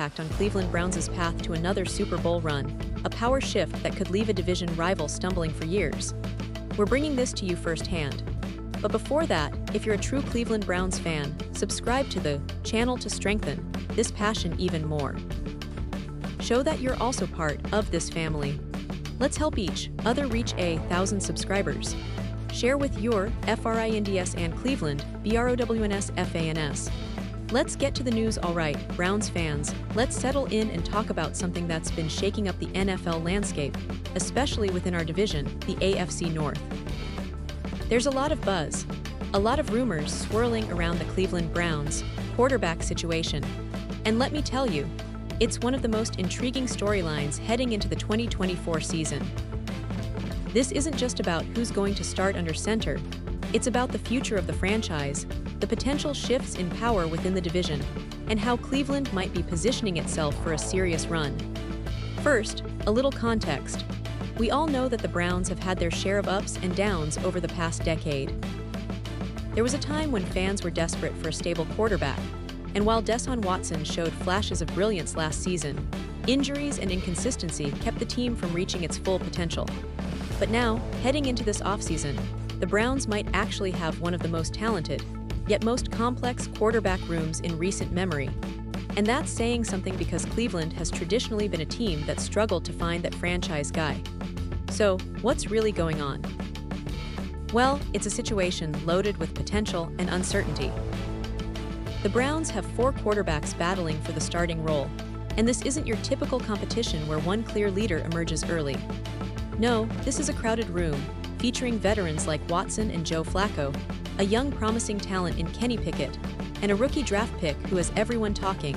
on Cleveland Browns' path to another Super Bowl run, a power shift that could leave a division rival stumbling for years. We're bringing this to you firsthand. But before that, if you're a true Cleveland Browns fan, subscribe to the channel to strengthen this passion even more. Show that you're also part of this family. Let's help each other reach 1,000 subscribers. Share with your FRINDS and Cleveland, BROWNS FANS. Let's get to the news. Alright, Browns fans, let's settle in and talk about something that's been shaking up the NFL landscape, especially within our division, the AFC North. There's a lot of buzz, a lot of rumors swirling around the Cleveland Browns quarterback situation. And let me tell you, it's one of the most intriguing storylines heading into the 2024 season. This isn't just about who's going to start under center, it's about the future of the franchise, the potential shifts in power within the division, and how Cleveland might be positioning itself for a serious run. First, a little context. We all know that the Browns have had their share of ups and downs over the past decade. There was a time when fans were desperate for a stable quarterback, and while Deshaun Watson showed flashes of brilliance last season, injuries and inconsistency kept the team from reaching its full potential. But now, heading into this offseason, the Browns might actually have one of the most talented, yet most complex quarterback rooms in recent memory. And that's saying something because Cleveland has traditionally been a team that struggled to find that franchise guy. So, what's really going on? Well, it's a situation loaded with potential and uncertainty. The Browns have 4 quarterbacks battling for the starting role, and this isn't your typical competition where one clear leader emerges early. No, this is a crowded room, featuring veterans like Watson and Joe Flacco, a young promising talent in Kenny Pickett, and a rookie draft pick who has everyone talking,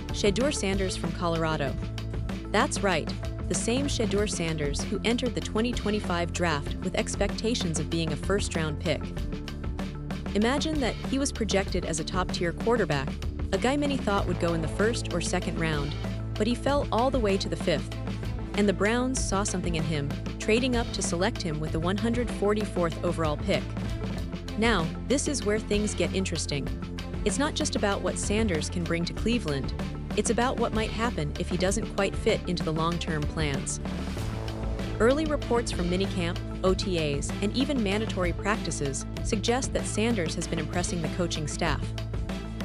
Shedeur Sanders from Colorado. That's right, the same Shedeur Sanders who entered the 2025 draft with expectations of being a first-round pick. Imagine that he was projected as a top-tier quarterback, a guy many thought would go in the first or second round, but he fell all the way to the 5th. And the Browns saw something in him, trading up to select him with the 144th overall pick. Now, this is where things get interesting. It's not just about what Sanders can bring to Cleveland, it's about what might happen if he doesn't quite fit into the long-term plans. Early reports from minicamp, OTAs, and even mandatory practices suggest that Sanders has been impressing the coaching staff.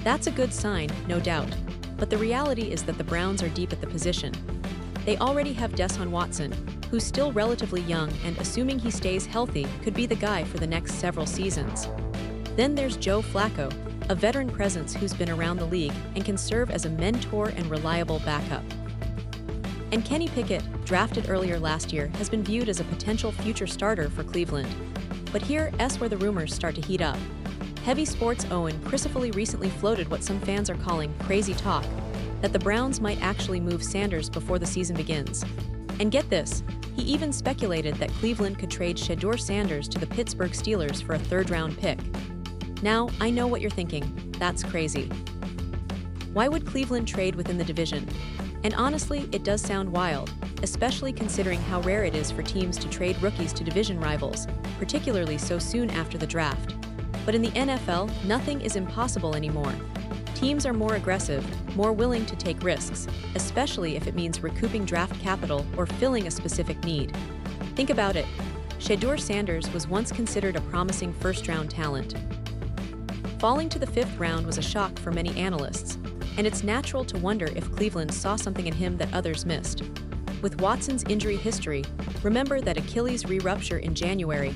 That's a good sign, no doubt, but the reality is that the Browns are deep at the position. They already have Deshaun Watson, who's still relatively young and, assuming he stays healthy, could be the guy for the next several seasons. Then there's Joe Flacco, a veteran presence who's been around the league and can serve as a mentor and reliable backup. And Kenny Pickett, drafted earlier last year, has been viewed as a potential future starter for Cleveland. But here's where the rumors start to heat up. Heavy Sports Owen Christopherly recently floated what some fans are calling crazy talk, that the Browns might actually move Sanders before the season begins. And get this, he even speculated that Cleveland could trade Shedeur Sanders to the Pittsburgh Steelers for a 3rd-round pick. Now, I know what you're thinking, that's crazy. Why would Cleveland trade within the division? And honestly, it does sound wild, especially considering how rare it is for teams to trade rookies to division rivals, particularly so soon after the draft. But in the NFL, nothing is impossible anymore. Teams are more aggressive, more willing to take risks, especially if it means recouping draft capital or filling a specific need. Think about it. Shedeur Sanders was once considered a promising first-round talent. Falling to the 5th round was a shock for many analysts, and it's natural to wonder if Cleveland saw something in him that others missed. With Watson's injury history, remember that Achilles re-rupture in January.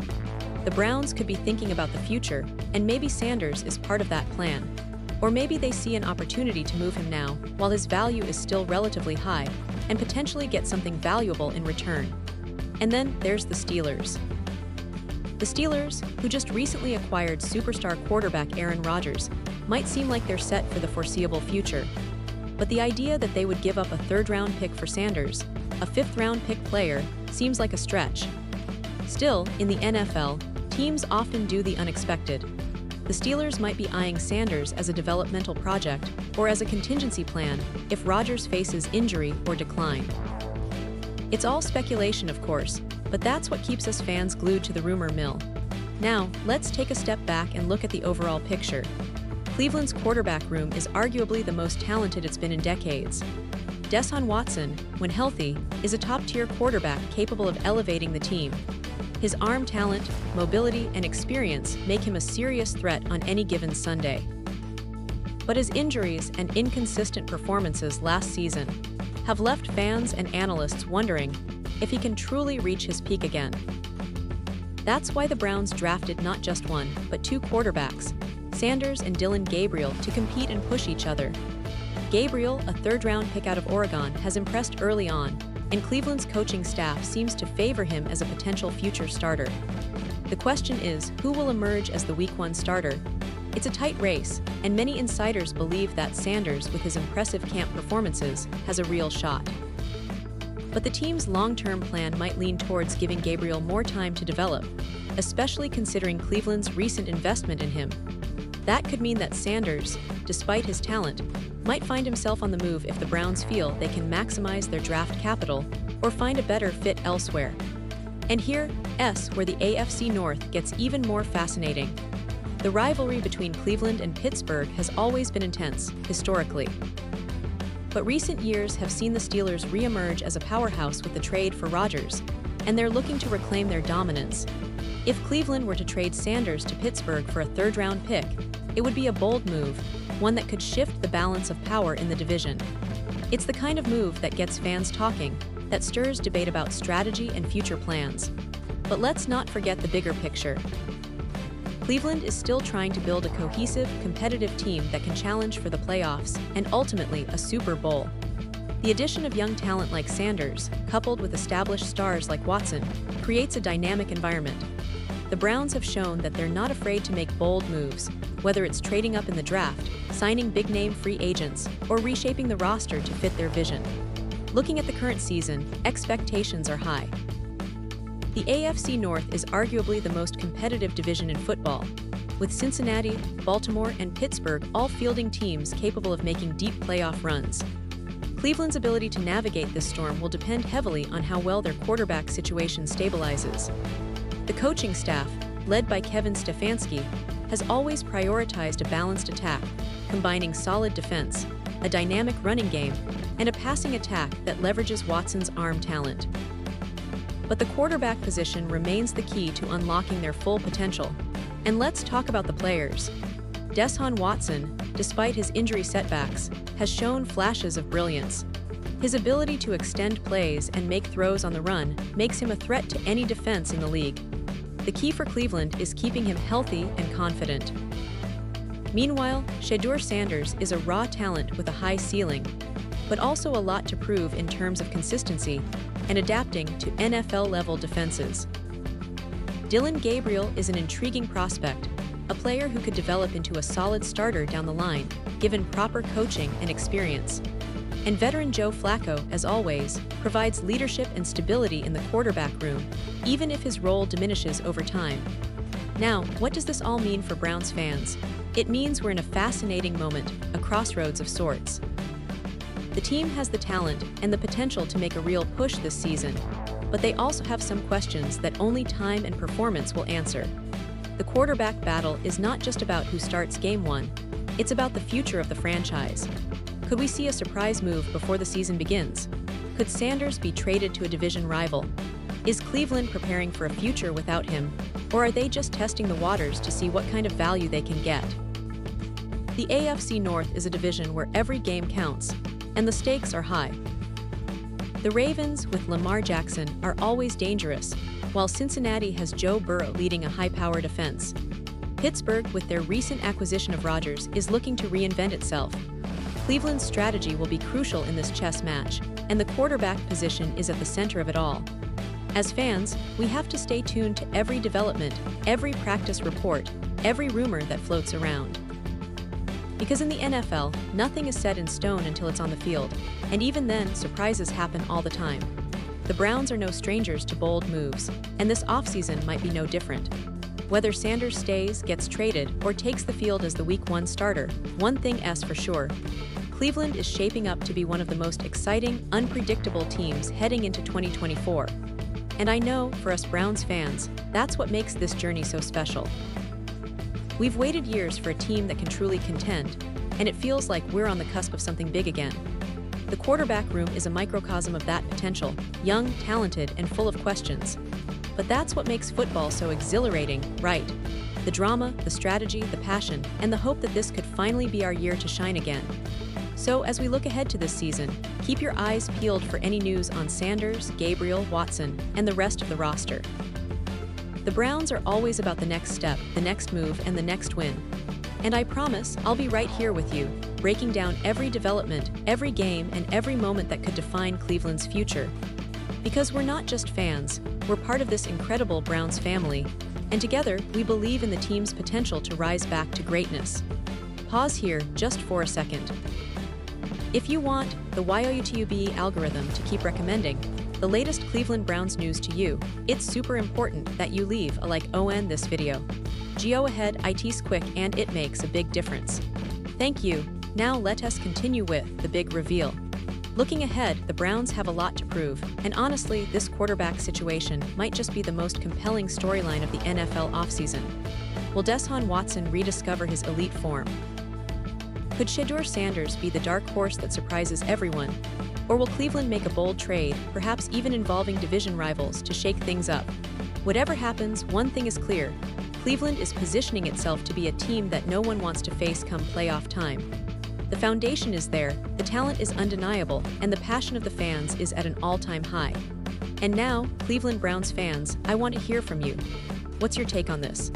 The Browns could be thinking about the future, and maybe Sanders is part of that plan. Or maybe they see an opportunity to move him now, while his value is still relatively high, and potentially get something valuable in return. And then there's the Steelers. The Steelers, who just recently acquired superstar quarterback Aaron Rodgers, might seem like they're set for the foreseeable future. But the idea that they would give up a 3rd-round pick for Sanders, a 5th-round pick player, seems like a stretch. Still, in the NFL, teams often do the unexpected. The Steelers might be eyeing Sanders as a developmental project or as a contingency plan if Rodgers faces injury or decline. It's all speculation, of course, but that's what keeps us fans glued to the rumor mill. Now, let's take a step back and look at the overall picture. Cleveland's quarterback room is arguably the most talented it's been in decades. Deshaun Watson, when healthy, is a top-tier quarterback capable of elevating the team. His arm talent, mobility, and experience make him a serious threat on any given Sunday. But his injuries and inconsistent performances last season have left fans and analysts wondering if he can truly reach his peak again. That's why the Browns drafted not just one, but two quarterbacks, Sanders and Dillon Gabriel, to compete and push each other. Gabriel, a third-round pick out of Oregon, has impressed early on, and Cleveland's coaching staff seems to favor him as a potential future starter. The question is, who will emerge as the Week 1 starter? It's a tight race, and many insiders believe that Sanders, with his impressive camp performances, has a real shot. But the team's long-term plan might lean towards giving Gabriel more time to develop, especially considering Cleveland's recent investment in him. That could mean that Sanders, despite his talent, might find himself on the move if the Browns feel they can maximize their draft capital or find a better fit elsewhere. And here's where the AFC North gets even more fascinating. The rivalry between Cleveland and Pittsburgh has always been intense, historically. But recent years have seen the Steelers re-emerge as a powerhouse with the trade for Rodgers, and they're looking to reclaim their dominance. If Cleveland were to trade Sanders to Pittsburgh for a third-round pick, it would be a bold move, one that could shift the balance of power in the division. It's the kind of move that gets fans talking, that stirs debate about strategy and future plans. But let's not forget the bigger picture. Cleveland is still trying to build a cohesive, competitive team that can challenge for the playoffs and ultimately a Super Bowl. The addition of young talent like Sanders, coupled with established stars like Watson, creates a dynamic environment. The Browns have shown that they're not afraid to make bold moves, whether it's trading up in the draft, signing big-name free agents, or reshaping the roster to fit their vision. Looking at the current season, expectations are high. The AFC North is arguably the most competitive division in football, with Cincinnati, Baltimore, and Pittsburgh all fielding teams capable of making deep playoff runs. Cleveland's ability to navigate this storm will depend heavily on how well their quarterback situation stabilizes. The coaching staff, led by Kevin Stefanski, has always prioritized a balanced attack, combining solid defense, a dynamic running game, and a passing attack that leverages Watson's arm talent. But the quarterback position remains the key to unlocking their full potential. And let's talk about the players. Deshaun Watson, despite his injury setbacks, has shown flashes of brilliance. His ability to extend plays and make throws on the run makes him a threat to any defense in the league. The key for Cleveland is keeping him healthy and confident. Meanwhile, Shedeur Sanders is a raw talent with a high ceiling, but also a lot to prove in terms of consistency and adapting to NFL-level defenses. Dillon Gabriel is an intriguing prospect, a player who could develop into a solid starter down the line, given proper coaching and experience. And veteran Joe Flacco, as always, provides leadership and stability in the quarterback room, even if his role diminishes over time. Now, what does this all mean for Browns fans? It means we're in a fascinating moment, a crossroads of sorts. The team has the talent and the potential to make a real push this season, but they also have some questions that only time and performance will answer. The quarterback battle is not just about who starts Game 1, it's about the future of the franchise. Could we see a surprise move before the season begins? Could Sanders be traded to a division rival? Is Cleveland preparing for a future without him, or are they just testing the waters to see what kind of value they can get? The AFC North is a division where every game counts, and the stakes are high. The Ravens, with Lamar Jackson, are always dangerous, while Cincinnati has Joe Burrow leading a high-powered offense. Pittsburgh, with their recent acquisition of Rodgers, is looking to reinvent itself. Cleveland's strategy will be crucial in this chess match, and the quarterback position is at the center of it all. As fans, we have to stay tuned to every development, every practice report, every rumor that floats around. Because in the NFL, nothing is set in stone until it's on the field, and even then, surprises happen all the time. The Browns are no strangers to bold moves, and this offseason might be no different. Whether Sanders stays, gets traded, or takes the field as the Week 1 starter, one thing's for sure: Cleveland is shaping up to be one of the most exciting, unpredictable teams heading into 2024. And I know, for us Browns fans, that's what makes this journey so special. We've waited years for a team that can truly contend, and it feels like we're on the cusp of something big again. The quarterback room is a microcosm of that potential, young, talented, and full of questions. But that's what makes football so exhilarating, right? The drama, the strategy, the passion, and the hope that this could finally be our year to shine again. So as we look ahead to this season, keep your eyes peeled for any news on Sanders, Gabriel, Watson, and the rest of the roster. The Browns are always about the next step, the next move, and the next win. And I promise I'll be right here with you, breaking down every development, every game, and every moment that could define Cleveland's future. Because we're not just fans, we're part of this incredible Browns family, and together we believe in the team's potential to rise back to greatness. Pause here just for a second. If you want the YouTube algorithm to keep recommending the latest Cleveland Browns news to you, it's super important that you leave a like on this video. Go ahead, it's quick and it makes a big difference. Thank you. Now let us continue with the big reveal. Looking ahead, the Browns have a lot to prove, and honestly, this quarterback situation might just be the most compelling storyline of the NFL offseason. Will Deshaun Watson rediscover his elite form? Could Shedeur Sanders be the dark horse that surprises everyone? Or will Cleveland make a bold trade, perhaps even involving division rivals, to shake things up? Whatever happens, one thing is clear. Cleveland is positioning itself to be a team that no one wants to face come playoff time. The foundation is there, the talent is undeniable, and the passion of the fans is at an all-time high. And now, Cleveland Browns fans, I want to hear from you. What's your take on this?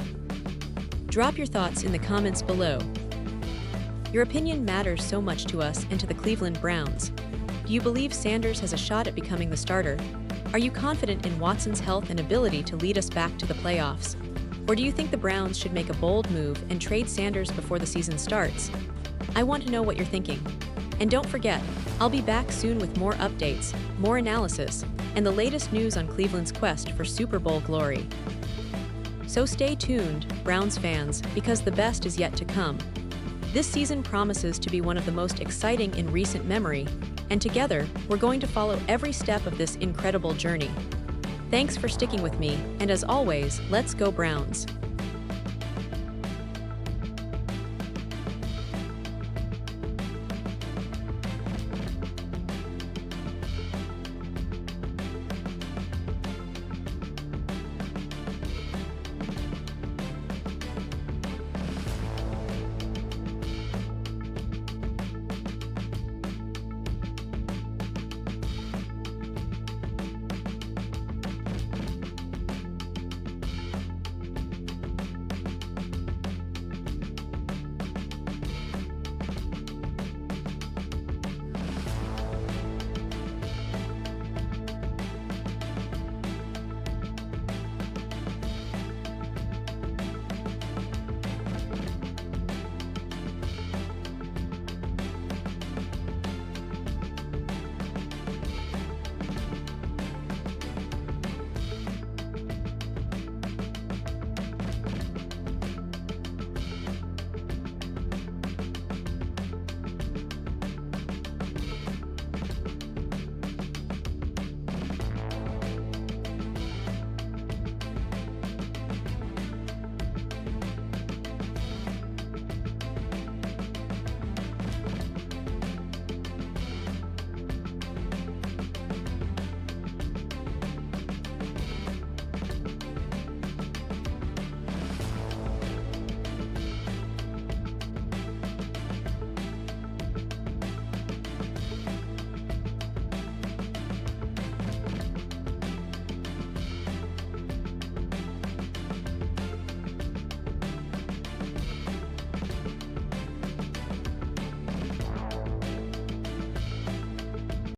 Drop your thoughts in the comments below. Your opinion matters so much to us and to the Cleveland Browns. Do you believe Sanders has a shot at becoming the starter? Are you confident in Watson's health and ability to lead us back to the playoffs? Or do you think the Browns should make a bold move and trade Sanders before the season starts? I want to know what you're thinking. And don't forget, I'll be back soon with more updates, more analysis, and the latest news on Cleveland's quest for Super Bowl glory. So stay tuned, Browns fans, because the best is yet to come. This season promises to be one of the most exciting in recent memory, and together, we're going to follow every step of this incredible journey. Thanks for sticking with me, and as always, let's go Browns!